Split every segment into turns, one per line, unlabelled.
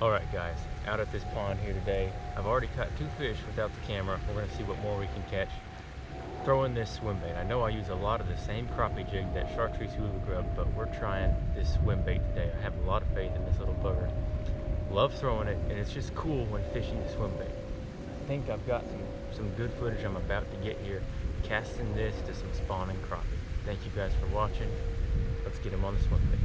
Alright guys, out at this pond here today. I've already caught 2 fish without the camera. We're going to see what more we can catch. Throwing this swim bait. I know I use a lot of the same crappie jig that chartreuse hula grub, but we're trying this swim bait today. I have a lot of faith in this little bugger. Love throwing it, and it's just cool when fishing the swim bait. I think I've got some good footage I'm about to get here, casting this to some spawning crappie. Thank you guys for watching. Let's get them on the swim bait.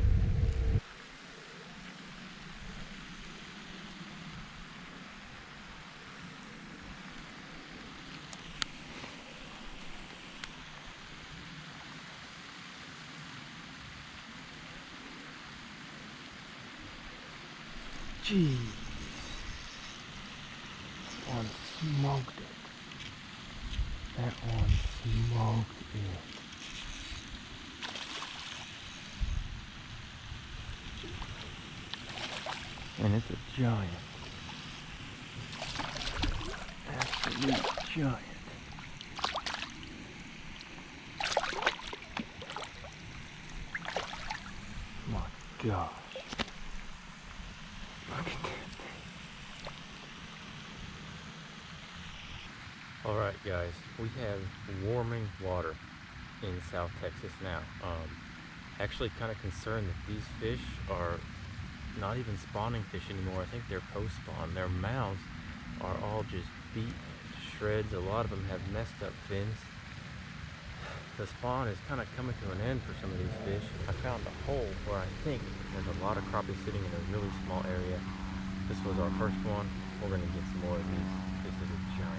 Jeez, that one smoked it. That one smoked it. And it's a giant. Absolute giant. My gosh. Look at that thing. Alright guys, we have warming water in South Texas now. Actually kind of concerned that these fish are not even spawning fish anymore. I think they're post-spawn. Their mouths are all just beat to shreds. A lot of them have messed up fins. The spawn is kind of coming to an end for some of these fish. I found a hole where I think there's a lot of crappie sitting in a really small area. This was our first one. We're going to get some more of these. This is a giant.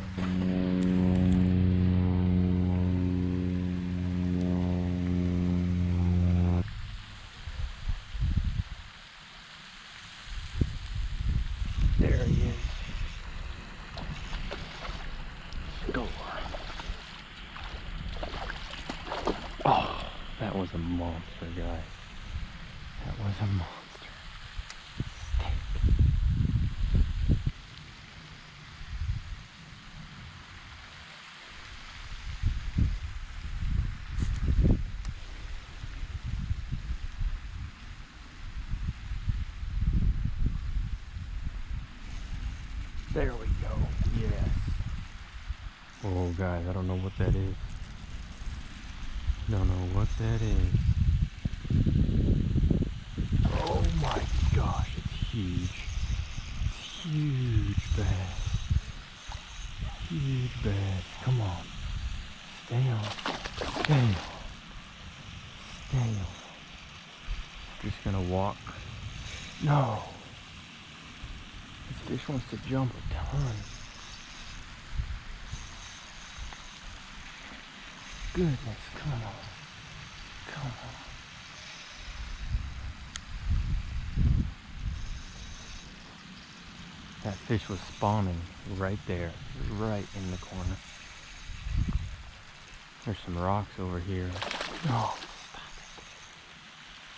There he is. Score. Oh, that was a monster, guys. That was a monster. Steak. There we go. Yes. Oh, guys, I don't know what that is. Don't know what that is. Oh my gosh, it's huge. It's huge bass. Huge bass. Come on. Stay on. Stay on. Stay on. Just gonna walk. No. This fish wants to jump a ton. Goodness, come on. Come on. That fish was spawning right there, right in the corner. There's some rocks over here. Oh, stop it.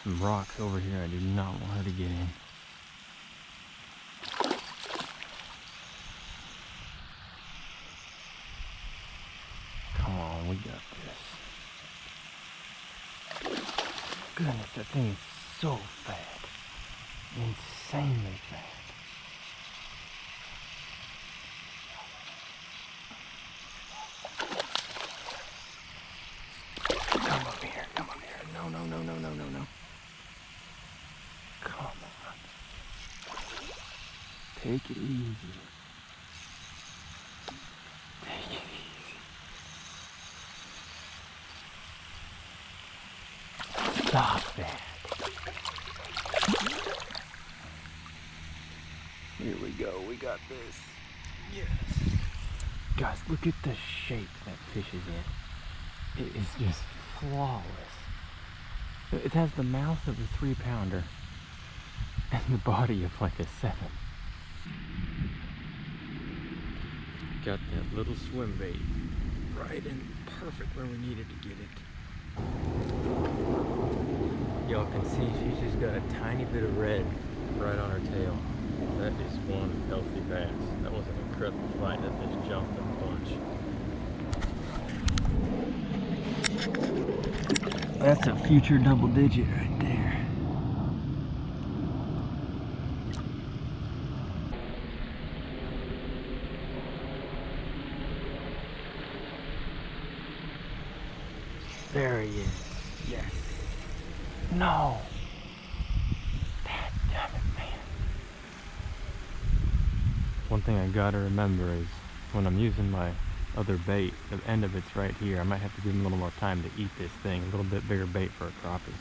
Some rocks over here I do not want her to get in. Come on, we got this. Goodness, that thing is so fat. Insanely fat. Come over here, come over here. No, no, no, no, no, no, no. Come on. Take it easy. Take it easy. Stop that. Here we go, we got this. Yes. Guys, look at the shape that fish is in. It is just flawless. It has the mouth of a 3-pounder and the body of like a 7. Got that little swim bait right in perfect where we needed to get it. Y'all can see she's just got a tiny bit of red right on her tail. That is one healthy bass. That was an incredible fight. That fish jumped a bunch. That's a future double digit right there. There he is. Yes. No. Damn it, man. One thing I gotta remember is when I'm using my other bait, the end of it's right here. I might have to give him a little more time to eat this thing. A little bit bigger bait for a crappie.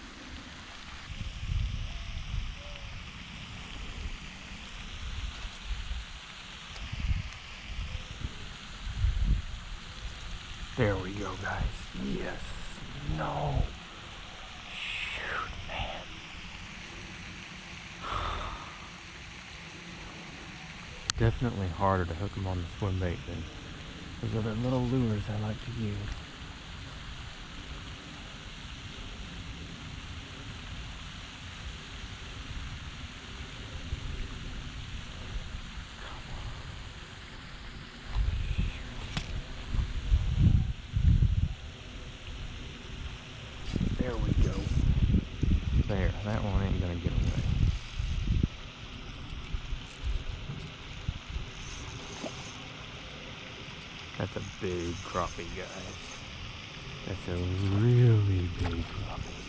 There we go, guys. Yes. No. Shoot, man. Definitely harder to hook them on the swim bait than those other little lures I like to use. There we go. There, that one ain't gonna get away. That's a big crappie, guys. That's a really big crappie.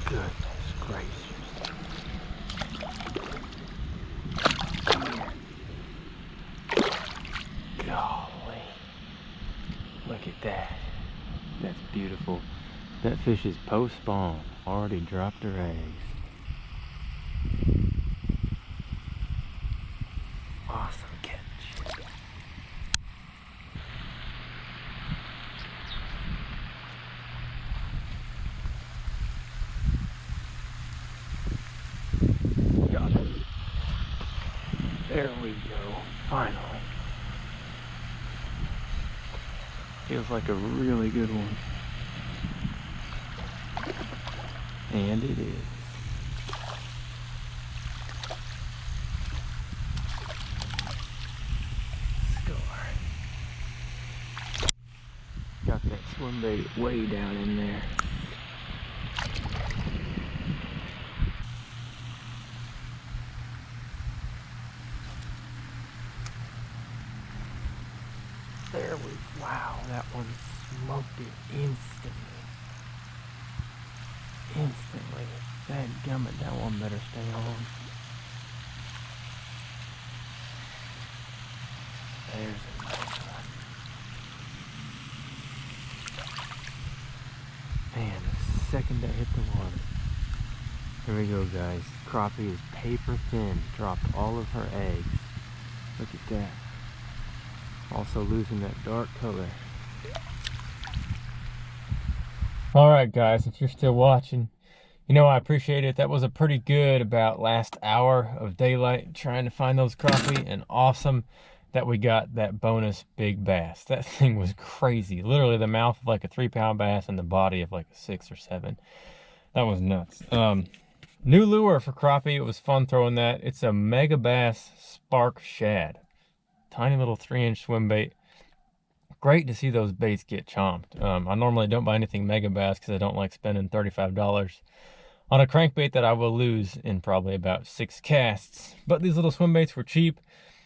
Goodness gracious. Come here. Golly. Look at that. That's beautiful. That fish is post-spawn. Already dropped her eggs. Awesome catch. Got it. There we go. Finally. Feels like a really good one. And it is. Score. Got that swim bait way down in there. There we, wow, that one smoked it instantly. Instantly. That gummit, that one better stay on. There's a nice one. Man, the second that hit the water. Here we go, guys. Crappie is paper thin. Dropped all of her eggs. Look at that. Also losing that dark color. Alright guys, if you're still watching, you know I appreciate it. That was a pretty good about last hour of daylight trying to find those crappie, and awesome that we got that bonus big bass. That thing was crazy. Literally the mouth of like a 3-pound bass and the body of like a 6 or 7. That was nuts. New lure for crappie. It was fun throwing that. It's a Mega Bass Spark Shad. Tiny little 3-inch swim bait. Great to see those baits get chomped. I normally don't buy anything Mega Bass because I don't like spending $35 on a crankbait that I will lose in probably about 6 casts. But these little swim baits were cheap.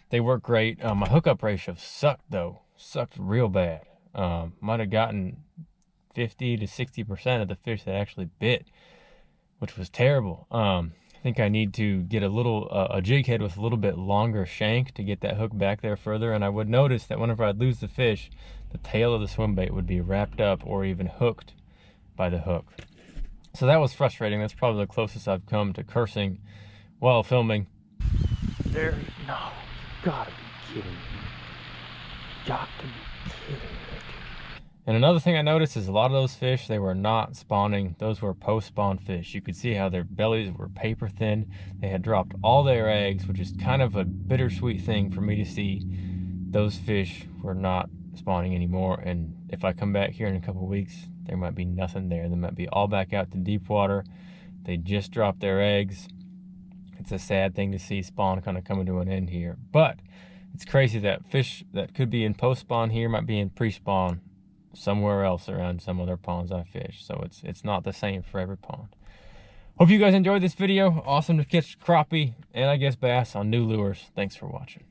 They work great. My hookup ratio sucked though. Sucked real bad. Might have gotten 50 to 60% of the fish that actually bit, which was terrible. I think I need to get a little a jig head with a little bit longer shank to get that hook back there further, and I would notice that whenever I'd lose the fish, the tail of the swim bait would be wrapped up or even hooked by the hook. So that was frustrating. That's probably the closest I've come to cursing while filming. There's no, gotta be kidding me. Got to be kidding me. And another thing I noticed is a lot of those fish, they were not spawning. Those were post-spawn fish. You could see how their bellies were paper thin. They had dropped all their eggs, which is kind of a bittersweet thing for me to see. Those fish were not spawning anymore. And if I come back here in a couple weeks, there might be nothing there. They might be all back out to deep water. They just dropped their eggs. It's a sad thing to see spawn kind of coming to an end here. But it's crazy that fish that could be in post-spawn here might be in pre-spawn somewhere else around some other ponds I fish. So it's not the same for every pond. Hope you guys enjoyed this video. Awesome to catch crappie and I guess bass on new lures. Thanks for watching.